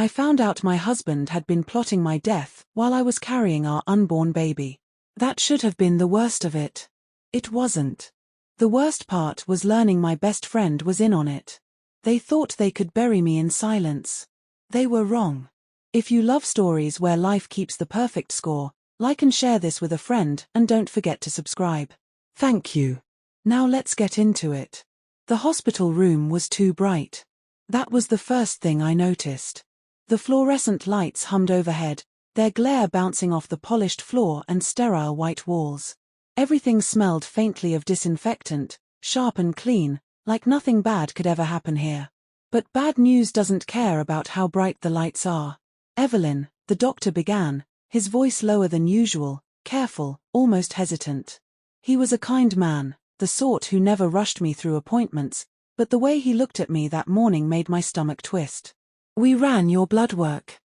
I found out my husband had been plotting my death while I was carrying our unborn baby. That should have been the worst of it. It wasn't. The worst part was learning my best friend was in on it. They thought they could bury me in silence. They were wrong. If you love stories where life keeps the perfect score, like and share this with a friend, and don't forget to subscribe. Thank you. Now let's get into it. The hospital room was too bright. That was the first thing I noticed. The fluorescent lights hummed overhead, their glare bouncing off the polished floor and sterile white walls. Everything smelled faintly of disinfectant, sharp and clean, like nothing bad could ever happen here. But bad news doesn't care about how bright the lights are. Evelyn, the doctor began, his voice lower than usual, careful, almost hesitant. He was a kind man, the sort who never rushed me through appointments, but the way he looked at me that morning made my stomach twist. We ran your blood work.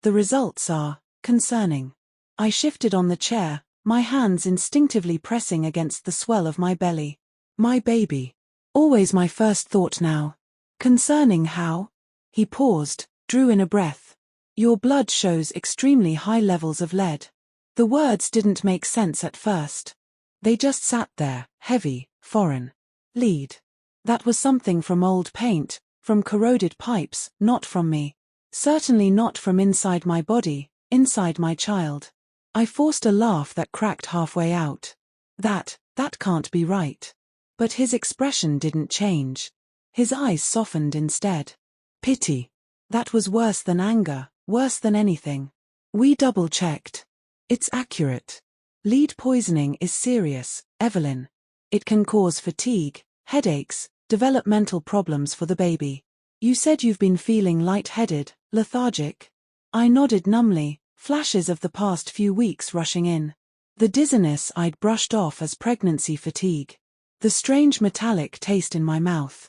The results are concerning. I shifted on the chair, my hands instinctively pressing against the swell of my belly. My baby. Always my first thought now. Concerning how? He paused, drew in a breath. Your blood shows extremely high levels of lead. The words didn't make sense at first. They just sat there, heavy, foreign. Lead. That was something from old paint, from corroded pipes, not from me. Certainly not from inside my body, inside my child. I forced a laugh that cracked halfway out. That can't be right. But his expression didn't change. His eyes softened instead. Pity. That was worse than anger, worse than anything. We double-checked. It's accurate. Lead poisoning is serious, Evelyn. It can cause fatigue, headaches, developmental problems for the baby. You said you've been feeling lightheaded, lethargic. I nodded numbly, flashes of the past few weeks rushing in. The dizziness I'd brushed off as pregnancy fatigue. The strange metallic taste in my mouth.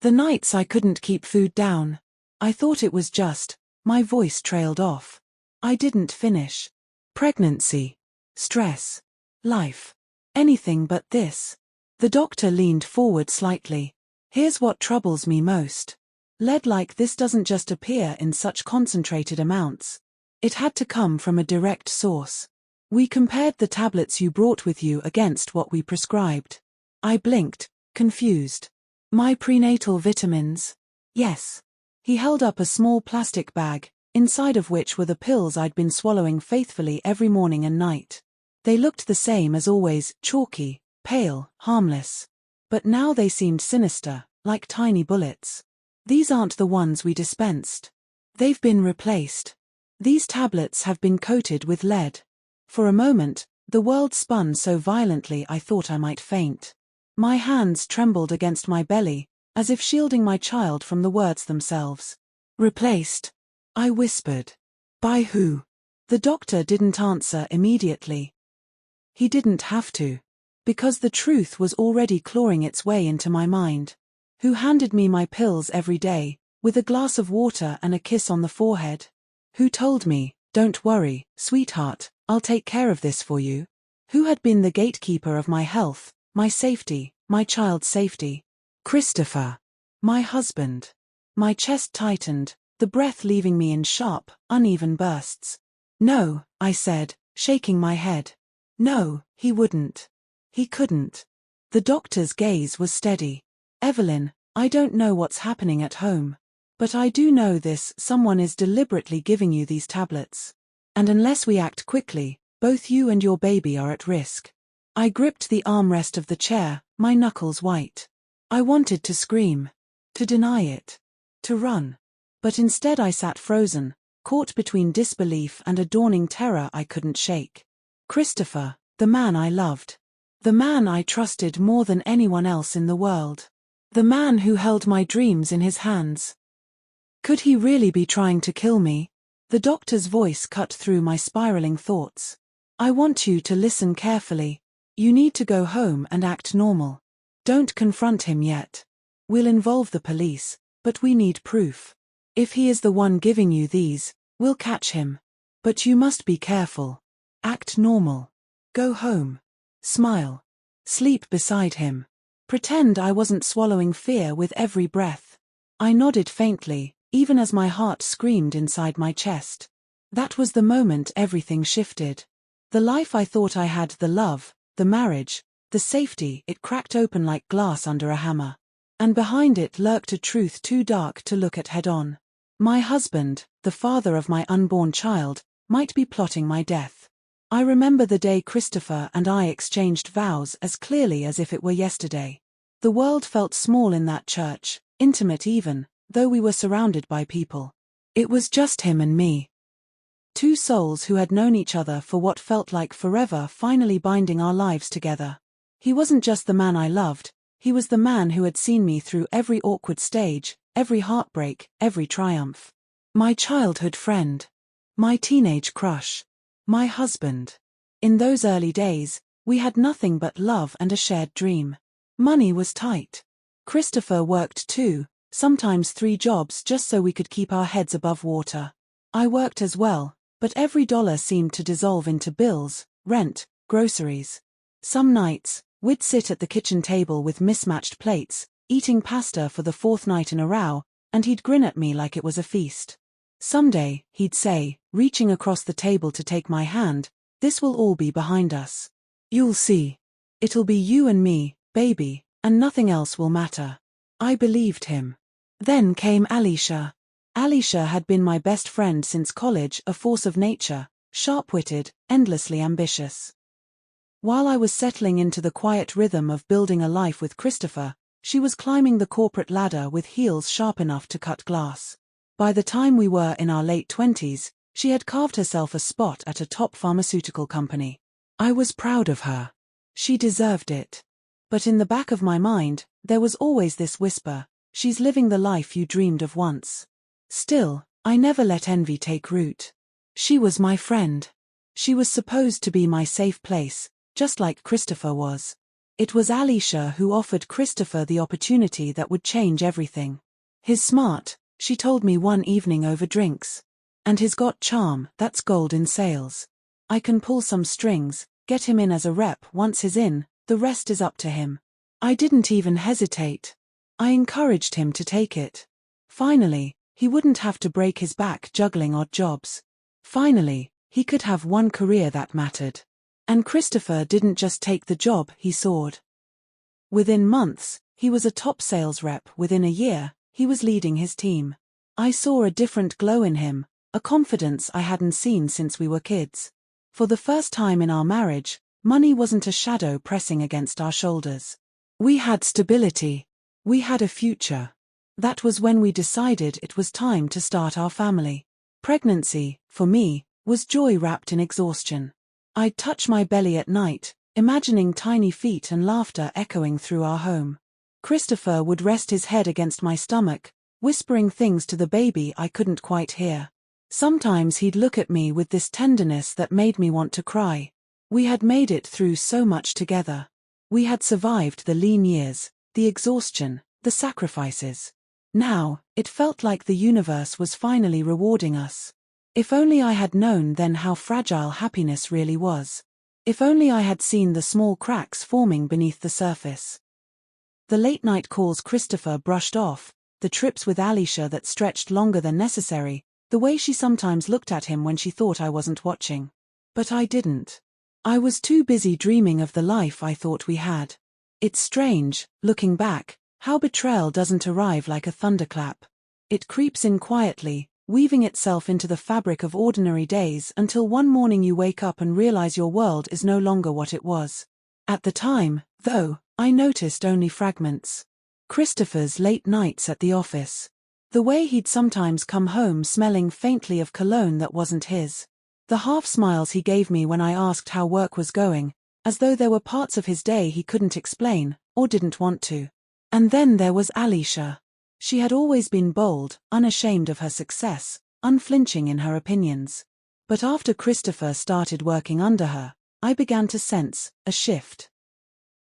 The nights I couldn't keep food down. I thought it was just, my voice trailed off. I didn't finish. Pregnancy. Stress. Life. Anything but this. The doctor leaned forward slightly. Here's what troubles me most. Lead like this doesn't just appear in such concentrated amounts. It had to come from a direct source. We compared the tablets you brought with you against what we prescribed. I blinked, confused. My prenatal vitamins? Yes. He held up a small plastic bag, inside of which were the pills I'd been swallowing faithfully every morning and night. They looked the same as always, chalky, pale, harmless. But now they seemed sinister, like tiny bullets. These aren't the ones we dispensed. They've been replaced. These tablets have been coated with lead. For a moment, the world spun so violently I thought I might faint. My hands trembled against my belly, as if shielding my child from the words themselves. Replaced? I whispered. By who? The doctor didn't answer immediately. He didn't have to. Because the truth was already clawing its way into my mind. Who handed me my pills every day, with a glass of water and a kiss on the forehead? Who told me, don't worry, sweetheart, I'll take care of this for you? Who had been the gatekeeper of my health, my safety, my child's safety? Christopher. My husband. My chest tightened, the breath leaving me in sharp, uneven bursts. No, I said, shaking my head. No, he wouldn't. He couldn't. The doctor's gaze was steady. Evelyn, I don't know what's happening at home. But I do know this: someone is deliberately giving you these tablets. And unless we act quickly, both you and your baby are at risk. I gripped the armrest of the chair, my knuckles white. I wanted to scream. To deny it. To run. But instead I sat frozen, caught between disbelief and a dawning terror I couldn't shake. Christopher, the man I loved. The man I trusted more than anyone else in the world. The man who held my dreams in his hands. Could he really be trying to kill me? The doctor's voice cut through my spiraling thoughts. I want you to listen carefully. You need to go home and act normal. Don't confront him yet. We'll involve the police, but we need proof. If he is the one giving you these, we'll catch him. But you must be careful. Act normal. Go home. Smile. Sleep beside him. Pretend I wasn't swallowing fear with every breath. I nodded faintly, even as my heart screamed inside my chest. That was the moment everything shifted. The life I thought I had, the love, the marriage, the safety, it cracked open like glass under a hammer. And behind it lurked a truth too dark to look at head-on. My husband, the father of my unborn child, might be plotting my death. I remember the day Christopher and I exchanged vows as clearly as if it were yesterday. The world felt small in that church, intimate even, though we were surrounded by people. It was just him and me. Two souls who had known each other for what felt like forever, finally binding our lives together. He wasn't just the man I loved, he was the man who had seen me through every awkward stage, every heartbreak, every triumph. My childhood friend. My teenage crush. My husband. In those early days, we had nothing but love and a shared dream. Money was tight. Christopher worked 2, sometimes 3 jobs just so we could keep our heads above water. I worked as well, but every dollar seemed to dissolve into bills, rent, groceries. Some nights, we'd sit at the kitchen table with mismatched plates, eating pasta for the 4th night in a row, and he'd grin at me like it was a feast. Someday, he'd say, reaching across the table to take my hand, "This will all be behind us. You'll see. It'll be you and me, baby, and nothing else will matter." I believed him. Then came Alicia. Alicia had been my best friend since college, a force of nature, sharp-witted, endlessly ambitious. While I was settling into the quiet rhythm of building a life with Christopher, she was climbing the corporate ladder with heels sharp enough to cut glass. By the time we were in our late 20s, she had carved herself a spot at a top pharmaceutical company. I was proud of her. She deserved it. But in the back of my mind, there was always this whisper, "She's living the life you dreamed of once." Still, I never let envy take root. She was my friend. She was supposed to be my safe place, just like Christopher was. It was Alicia who offered Christopher the opportunity that would change everything. He's smart, she told me one evening over drinks. And he's got charm, that's gold in sales. I can pull some strings, get him in as a rep. Once he's in, the rest is up to him. I didn't even hesitate. I encouraged him to take it. Finally, he wouldn't have to break his back juggling odd jobs. Finally, he could have one career that mattered. And Christopher didn't just take the job, he soared. Within months, he was a top sales rep. Within a year, he was leading his team. I saw a different glow in him, a confidence I hadn't seen since we were kids. For the first time in our marriage, money wasn't a shadow pressing against our shoulders. We had stability. We had a future. That was when we decided it was time to start our family. Pregnancy, for me, was joy wrapped in exhaustion. I'd touch my belly at night, imagining tiny feet and laughter echoing through our home. Christopher would rest his head against my stomach, whispering things to the baby I couldn't quite hear. Sometimes he'd look at me with this tenderness that made me want to cry. We had made it through so much together. We had survived the lean years, the exhaustion, the sacrifices. Now, it felt like the universe was finally rewarding us. If only I had known then how fragile happiness really was. If only I had seen the small cracks forming beneath the surface. The late-night calls Christopher brushed off, the trips with Alicia that stretched longer than necessary, the way she sometimes looked at him when she thought I wasn't watching. But I didn't. I was too busy dreaming of the life I thought we had. It's strange, looking back, how betrayal doesn't arrive like a thunderclap. It creeps in quietly, weaving itself into the fabric of ordinary days until one morning you wake up and realize your world is no longer what it was. At the time, though, I noticed only fragments. Christopher's late nights at the office. The way he'd sometimes come home smelling faintly of cologne that wasn't his. The half-smiles he gave me when I asked how work was going, as though there were parts of his day he couldn't explain, or didn't want to. And then there was Alicia. She had always been bold, unashamed of her success, unflinching in her opinions. But after Christopher started working under her, I began to sense a shift.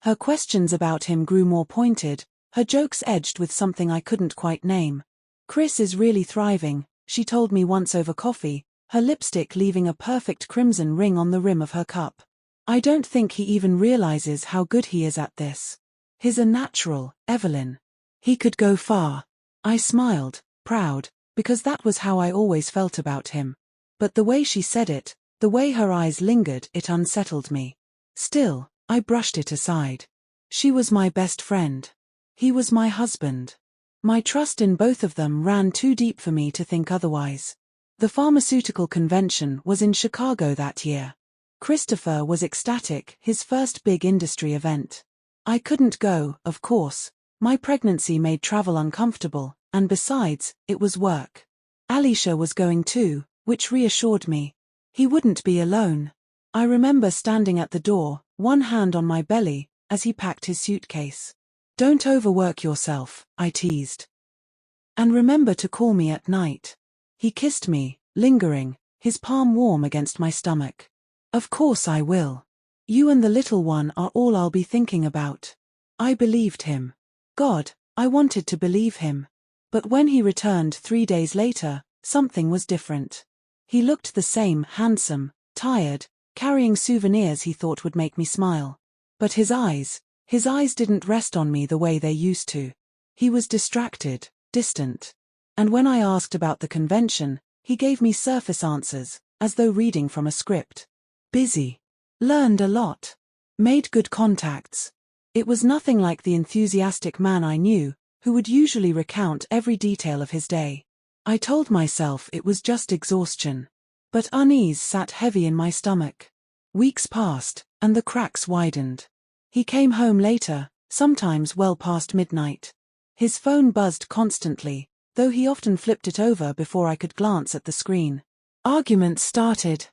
Her questions about him grew more pointed, her jokes edged with something I couldn't quite name. "Chris is really thriving," she told me once over coffee, her lipstick leaving a perfect crimson ring on the rim of her cup. "I don't think he even realizes how good he is at this. He's a natural, Evelyn. He could go far." I smiled, proud, because that was how I always felt about him. But the way she said it, the way her eyes lingered, it unsettled me. Still, I brushed it aside. She was my best friend. He was my husband. My trust in both of them ran too deep for me to think otherwise. The pharmaceutical convention was in Chicago that year. Christopher was ecstatic, his first big industry event. I couldn't go, of course. My pregnancy made travel uncomfortable, and besides, it was work. Alicia was going too, which reassured me. He wouldn't be alone. I remember standing at the door, one hand on my belly, as he packed his suitcase. "Don't overwork yourself," I teased. "And remember to call me at night." He kissed me, lingering, his palm warm against my stomach. "Of course I will. You and the little one are all I'll be thinking about." I believed him. God, I wanted to believe him. But when he returned 3 days later, something was different. He looked the same, handsome, tired, carrying souvenirs he thought would make me smile. But his eyes didn't rest on me the way they used to. He was distracted, distant. And when I asked about the convention, he gave me surface answers, as though reading from a script. Busy. Learned a lot. Made good contacts. It was nothing like the enthusiastic man I knew, who would usually recount every detail of his day. I told myself it was just exhaustion. But unease sat heavy in my stomach. Weeks passed, and the cracks widened. He came home later, sometimes well past midnight. His phone buzzed constantly, though he often flipped it over before I could glance at the screen. Arguments started.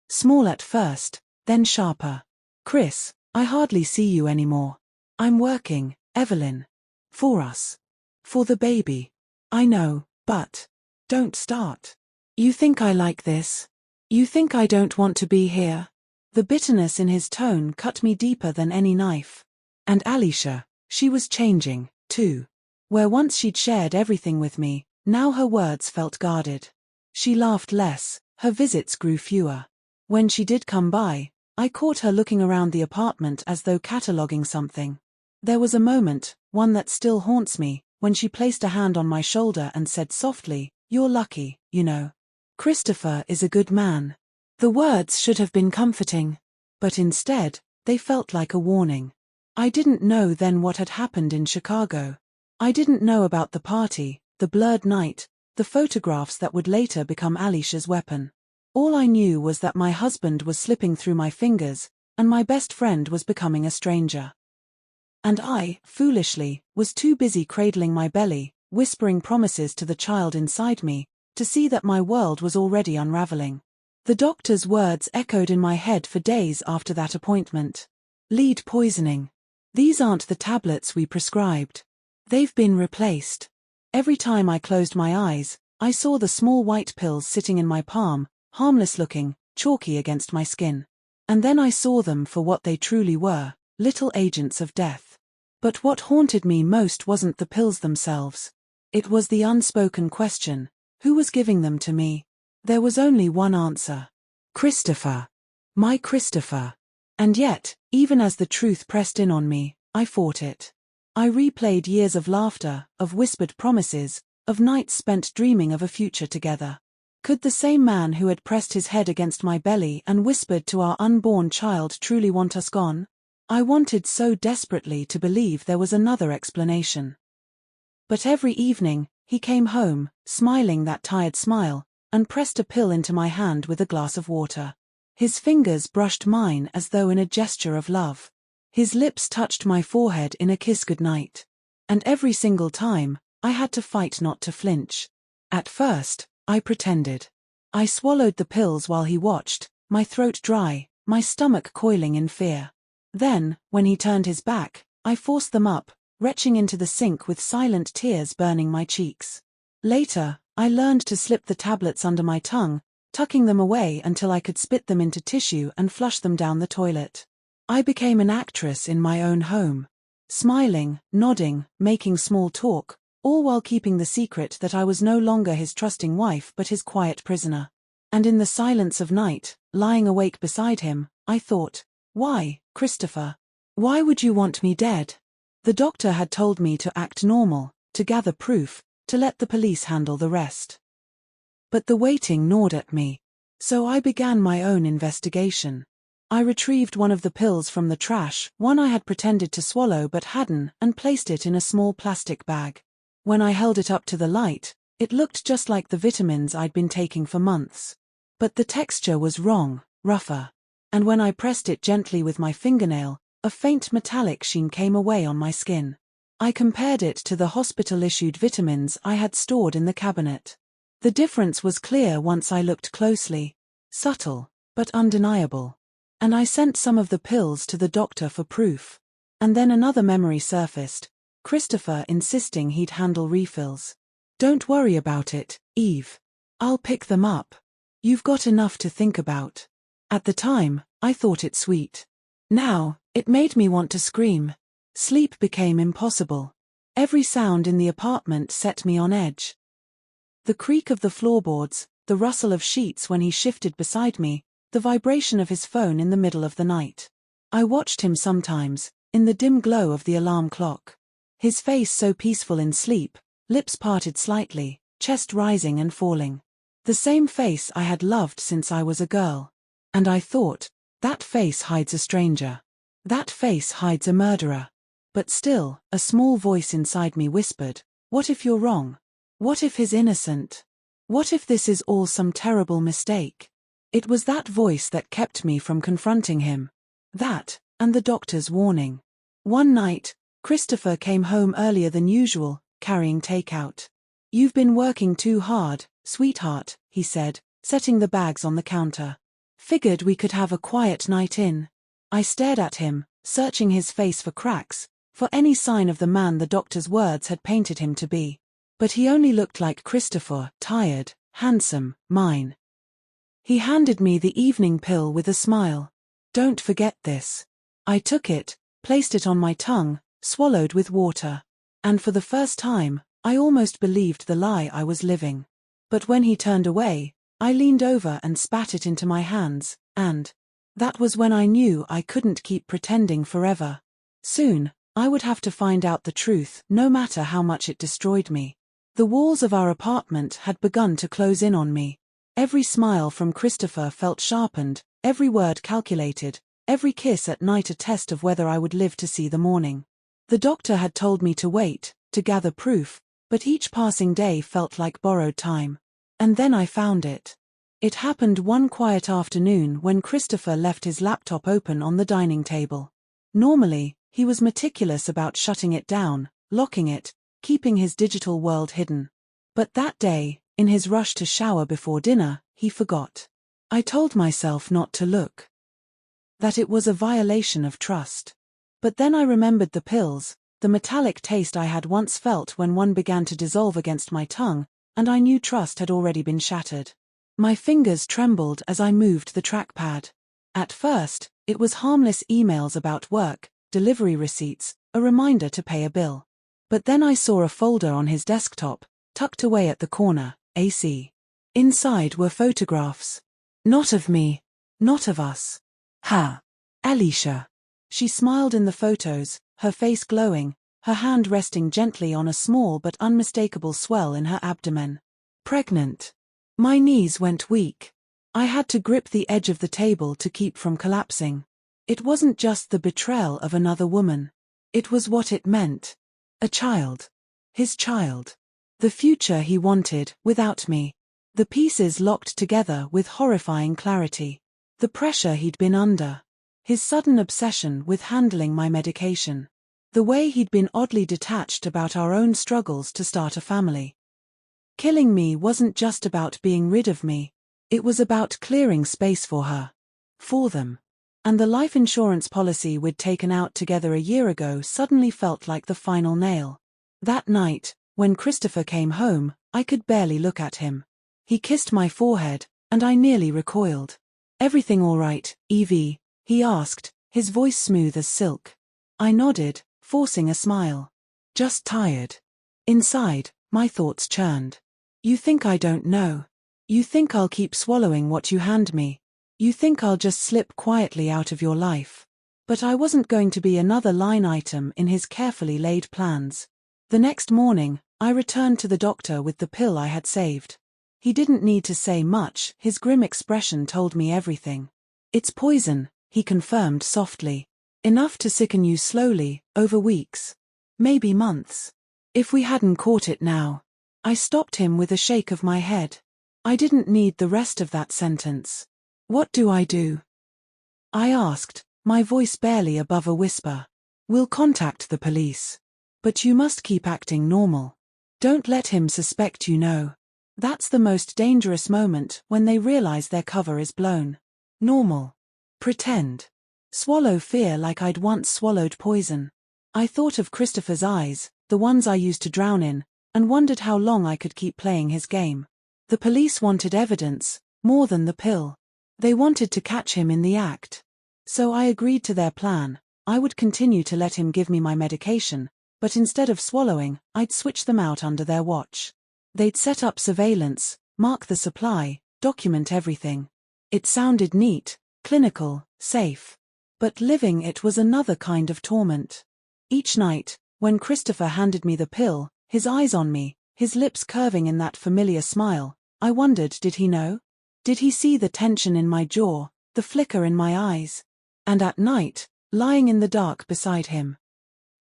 Small at first, then sharper. "Chris, I hardly see you anymore. I'm working, Evelyn. For us. For the baby. I know, but don't start. You think I like this? You think I don't want to be here?" The bitterness in his tone cut me deeper than any knife. And Alicia, she was changing, too. Where once she'd shared everything with me, now her words felt guarded. She laughed less, her visits grew fewer. When she did come by, I caught her looking around the apartment as though cataloguing something. There was a moment, one that still haunts me, when she placed a hand on my shoulder and said softly, "You're lucky, you know. Christopher is a good man." The words should have been comforting. But instead, they felt like a warning. I didn't know then what had happened in Chicago. I didn't know about the party, the blurred night, the photographs that would later become Alicia's weapon. All I knew was that my husband was slipping through my fingers, and my best friend was becoming a stranger. And I, foolishly, was too busy cradling my belly, whispering promises to the child inside me, to see that my world was already unraveling. The doctor's words echoed in my head for days after that appointment. Lead poisoning. These aren't the tablets we prescribed. They've been replaced. Every time I closed my eyes, I saw the small white pills sitting in my palm, harmless looking, chalky against my skin. And then I saw them for what they truly were, little agents of death. But what haunted me most wasn't the pills themselves. It was the unspoken question, who was giving them to me? There was only one answer. Christopher. My Christopher. And yet, even as the truth pressed in on me, I fought it. I replayed years of laughter, of whispered promises, of nights spent dreaming of a future together. Could the same man who had pressed his head against my belly and whispered to our unborn child truly want us gone? I wanted so desperately to believe there was another explanation. But every evening, he came home, smiling that tired smile, and pressed a pill into my hand with a glass of water. His fingers brushed mine as though in a gesture of love. His lips touched my forehead in a kiss goodnight. And every single time, I had to fight not to flinch. At first, I pretended. I swallowed the pills while he watched, my throat dry, my stomach coiling in fear. Then, when he turned his back, I forced them up, retching into the sink with silent tears burning my cheeks. Later, I learned to slip the tablets under my tongue, tucking them away until I could spit them into tissue and flush them down the toilet. I became an actress in my own home. Smiling, nodding, making small talk, all while keeping the secret that I was no longer his trusting wife but his quiet prisoner. And in the silence of night, lying awake beside him, I thought, why, Christopher? Why would you want me dead? The doctor had told me to act normal, to gather proof, to let the police handle the rest. But the waiting gnawed at me. So I began my own investigation. I retrieved one of the pills from the trash, one I had pretended to swallow but hadn't, and placed it in a small plastic bag. When I held it up to the light, it looked just like the vitamins I'd been taking for months. But the texture was wrong, rougher. And when I pressed it gently with my fingernail, a faint metallic sheen came away on my skin. I compared it to the hospital-issued vitamins I had stored in the cabinet. The difference was clear once I looked closely. Subtle, but undeniable. And I sent some of the pills to the doctor for proof. And then another memory surfaced, Christopher insisting he'd handle refills. "Don't worry about it, Eve. I'll pick them up. You've got enough to think about." At the time, I thought it sweet. Now, it made me want to scream. Sleep became impossible. Every sound in the apartment set me on edge. The creak of the floorboards, the rustle of sheets when he shifted beside me, the vibration of his phone in the middle of the night. I watched him sometimes, in the dim glow of the alarm clock. His face so peaceful in sleep, lips parted slightly, chest rising and falling. The same face I had loved since I was a girl. And I thought, that face hides a stranger. That face hides a murderer. But still, a small voice inside me whispered, what if you're wrong? What if he's innocent? What if this is all some terrible mistake? It was that voice that kept me from confronting him. That, and the doctor's warning. One night, Christopher came home earlier than usual, carrying takeout. "You've been working too hard, sweetheart," he said, setting the bags on the counter. "Figured we could have a quiet night in." I stared at him, searching his face for cracks, for any sign of the man the doctor's words had painted him to be. But he only looked like Christopher, tired, handsome, mine. He handed me the evening pill with a smile. "Don't forget this." I took it, placed it on my tongue, swallowed with water. And for the first time, I almost believed the lie I was living. But when he turned away, I leaned over and spat it into my hands, and that was when I knew I couldn't keep pretending forever. Soon, I would have to find out the truth, no matter how much it destroyed me. The walls of our apartment had begun to close in on me. Every smile from Christopher felt sharpened, every word calculated, every kiss at night a test of whether I would live to see the morning. The doctor had told me to wait, to gather proof, but each passing day felt like borrowed time. And then I found it. It happened one quiet afternoon when Christopher left his laptop open on the dining table. Normally, he was meticulous about shutting it down, locking it, keeping his digital world hidden. But that day, in his rush to shower before dinner, he forgot. I told myself not to look. That it was a violation of trust. But then I remembered the pills, the metallic taste I had once felt when one began to dissolve against my tongue, and I knew trust had already been shattered. My fingers trembled as I moved the trackpad. At first, it was harmless emails about work, delivery receipts, a reminder to pay a bill. But then I saw a folder on his desktop, tucked away at the corner, AC. Inside were photographs. Not of me. Not of us. Ha! Alicia. She smiled in the photos, her face glowing, her hand resting gently on a small but unmistakable swell in her abdomen. Pregnant. My knees went weak. I had to grip the edge of the table to keep from collapsing. It wasn't just the betrayal of another woman. It was what it meant. A child. His child. The future he wanted, without me. The pieces locked together with horrifying clarity. The pressure he'd been under. His sudden obsession with handling my medication. The way he'd been oddly detached about our own struggles to start a family. Killing me wasn't just about being rid of me. It was about clearing space for her. For them. And the life insurance policy we'd taken out together a year ago suddenly felt like the final nail. That night, when Christopher came home, I could barely look at him. He kissed my forehead, and I nearly recoiled. "Everything all right, Evie?" he asked, his voice smooth as silk. I nodded, forcing a smile. "Just tired." Inside, my thoughts churned. "You think I don't know? You think I'll keep swallowing what you hand me? You think I'll just slip quietly out of your life?" But I wasn't going to be another line item in his carefully laid plans. The next morning, I returned to the doctor with the pill I had saved. He didn't need to say much, his grim expression told me everything. It's poison, he confirmed softly. Enough to sicken you slowly, over weeks. Maybe months. If we hadn't caught it now. I stopped him with a shake of my head. I didn't need the rest of that sentence. What do I do? I asked, my voice barely above a whisper. We'll contact the police. But you must keep acting normal. Don't let him suspect you know. That's the most dangerous moment, when they realize their cover is blown. Normal. Pretend. Swallow fear like I'd once swallowed poison. I thought of Christopher's eyes, the ones I used to drown in, and wondered how long I could keep playing his game. The police wanted evidence, more than the pill. They wanted to catch him in the act. So I agreed to their plan. I would continue to let him give me my medication, but instead of swallowing, I'd switch them out under their watch. They'd set up surveillance, mark the supply, document everything. It sounded neat, clinical, safe. But living it was another kind of torment. Each night, when Christopher handed me the pill, his eyes on me, his lips curving in that familiar smile, I wondered, did he know? Did he see the tension in my jaw, the flicker in my eyes? And at night, lying in the dark beside him,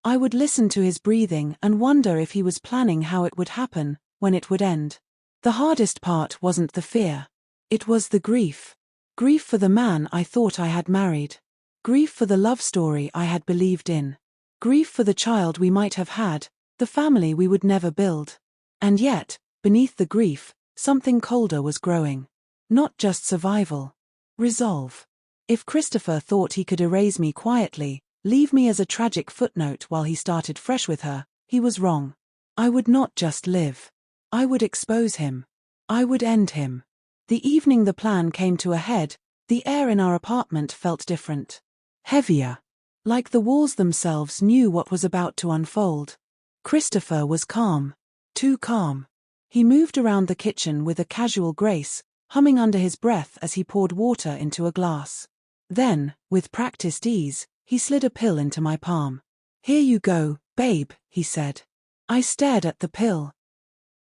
I would listen to his breathing and wonder if he was planning how it would happen, when it would end. The hardest part wasn't the fear. It was the grief. Grief for the man I thought I had married. Grief for the love story I had believed in. Grief for the child we might have had, the family we would never build. And yet, beneath the grief, something colder was growing. Not just survival. Resolve. If Christopher thought he could erase me quietly, leave me as a tragic footnote while he started fresh with her, he was wrong. I would not just live. I would expose him. I would end him. The evening the plan came to a head, the air in our apartment felt different. Heavier. Like the walls themselves knew what was about to unfold. Christopher was calm. Too calm. He moved around the kitchen with a casual grace, humming under his breath as he poured water into a glass. Then, with practiced ease, he slid a pill into my palm. Here you go, babe, he said. I stared at the pill.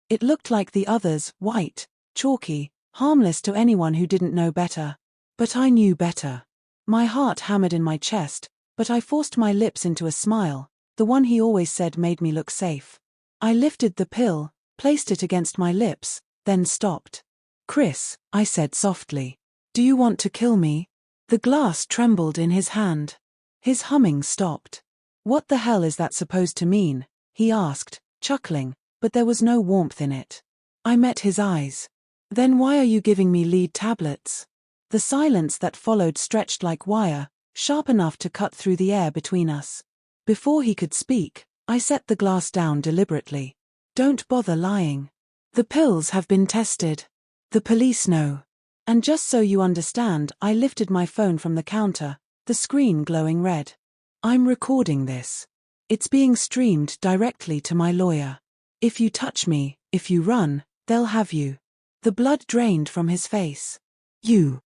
It looked like the others, white, chalky, harmless to anyone who didn't know better. But I knew better. My heart hammered in my chest, but I forced my lips into a smile, the one he always said made me look safe. I lifted the pill, placed it against my lips, then stopped. Chris, I said softly. Do you want to kill me? The glass trembled in his hand. His humming stopped. What the hell is that supposed to mean? He asked, chuckling, but there was no warmth in it. I met his eyes. Then why are you giving me lead tablets? The silence that followed stretched like wire, sharp enough to cut through the air between us. Before he could speak, I set the glass down deliberately. Don't bother lying. The pills have been tested. The police know. And just so you understand, I lifted my phone from the counter, the screen glowing red. I'm recording this. It's being streamed directly to my lawyer. If you touch me, if you run, they'll have you. The blood drained from his face. You.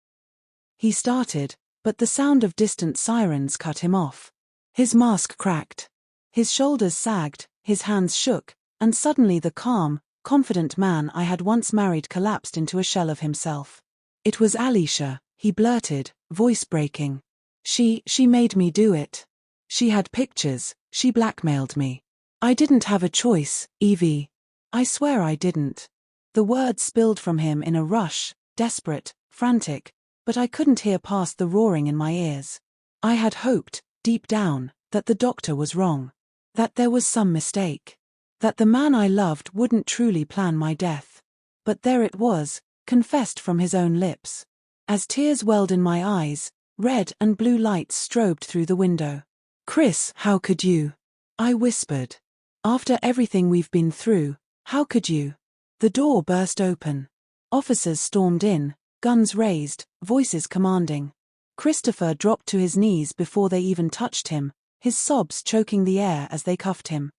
He started, but the sound of distant sirens cut him off. His mask cracked. His shoulders sagged, his hands shook, and suddenly the calm, confident man I had once married collapsed into a shell of himself. It was Alicia, he blurted, voice breaking. She made me do it. She had pictures, she blackmailed me. I didn't have a choice, Evie. I swear I didn't. The words spilled from him in a rush, desperate, frantic, but I couldn't hear past the roaring in my ears. I had hoped, deep down, that the doctor was wrong. That there was some mistake. That the man I loved wouldn't truly plan my death. But there it was, confessed from his own lips. As tears welled in my eyes, red and blue lights strobed through the window. Chris, how could you? I whispered. After everything we've been through, how could you? The door burst open. Officers stormed in, guns raised, voices commanding. Christopher dropped to his knees before they even touched him, his sobs choking the air as they cuffed him.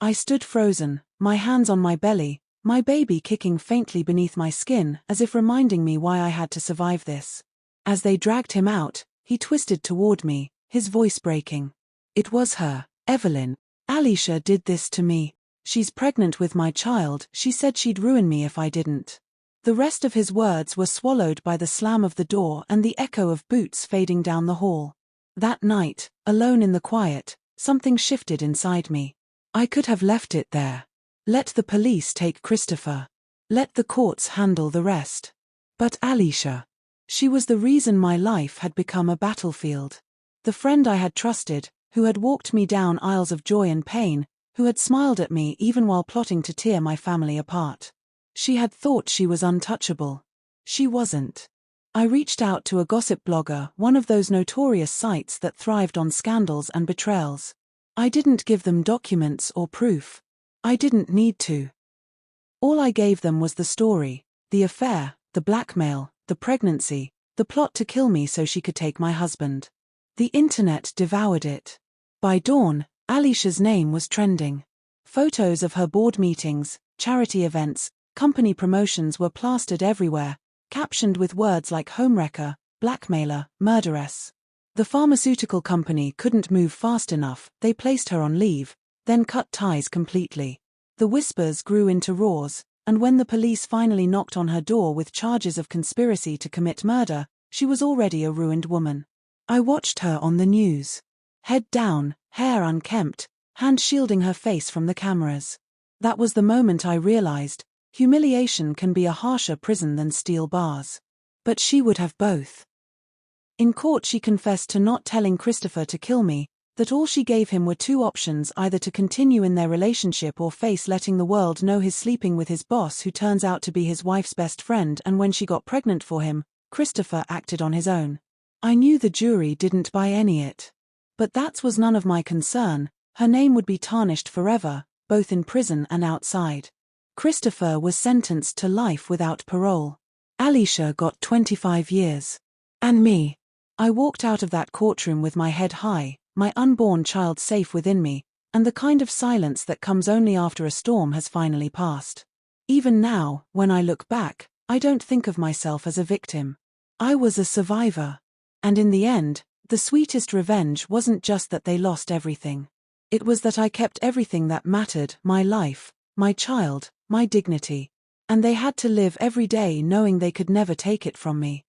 I stood frozen, my hands on my belly, my baby kicking faintly beneath my skin as if reminding me why I had to survive this. As they dragged him out, he twisted toward me, his voice breaking. It was her, Evelyn. Alicia did this to me. "She's pregnant with my child. She said she'd ruin me if I didn't." The rest of his words were swallowed by the slam of the door and the echo of boots fading down the hall. That night, alone in the quiet, something shifted inside me. I could have left it there. Let the police take Christopher. Let the courts handle the rest. But Alicia. She was the reason my life had become a battlefield. The friend I had trusted, who had walked me down aisles of joy and pain, who had smiled at me even while plotting to tear my family apart. She had thought she was untouchable. She wasn't. I reached out to a gossip blogger, one of those notorious sites that thrived on scandals and betrayals. I didn't give them documents or proof. I didn't need to. All I gave them was the story, the affair, the blackmail, the pregnancy, the plot to kill me so she could take my husband. The internet devoured it. By dawn, Alicia's name was trending. Photos of her board meetings, charity events, company promotions were plastered everywhere, captioned with words like homewrecker, blackmailer, murderess. The pharmaceutical company couldn't move fast enough. They placed her on leave, then cut ties completely. The whispers grew into roars, and when the police finally knocked on her door with charges of conspiracy to commit murder, she was already a ruined woman. I watched her on the news. Head down, hair unkempt, hand shielding her face from the cameras. That was the moment I realized, humiliation can be a harsher prison than steel bars. But she would have both. In court she confessed to not telling Christopher to kill me, that all she gave him were two options: either to continue in their relationship or face letting the world know he's sleeping with his boss, who turns out to be his wife's best friend. And when she got pregnant for him, Christopher acted on his own. I knew the jury didn't buy any it. But that was none of my concern. Her name would be tarnished forever, both in prison and outside. Christopher was sentenced to life without parole. Alicia got 25 years. And me. I walked out of that courtroom with my head high, my unborn child safe within me, and the kind of silence that comes only after a storm has finally passed. Even now, when I look back, I don't think of myself as a victim. I was a survivor. And in the end, the sweetest revenge wasn't just that they lost everything. It was that I kept everything that mattered: my life, my child, my dignity. And they had to live every day knowing they could never take it from me.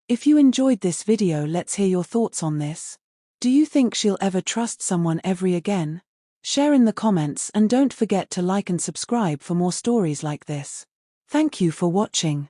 If you enjoyed this video, let's hear your thoughts on this. Do you think she'll ever trust someone ever again? Share in the comments and don't forget to like and subscribe for more stories like this. Thank you for watching.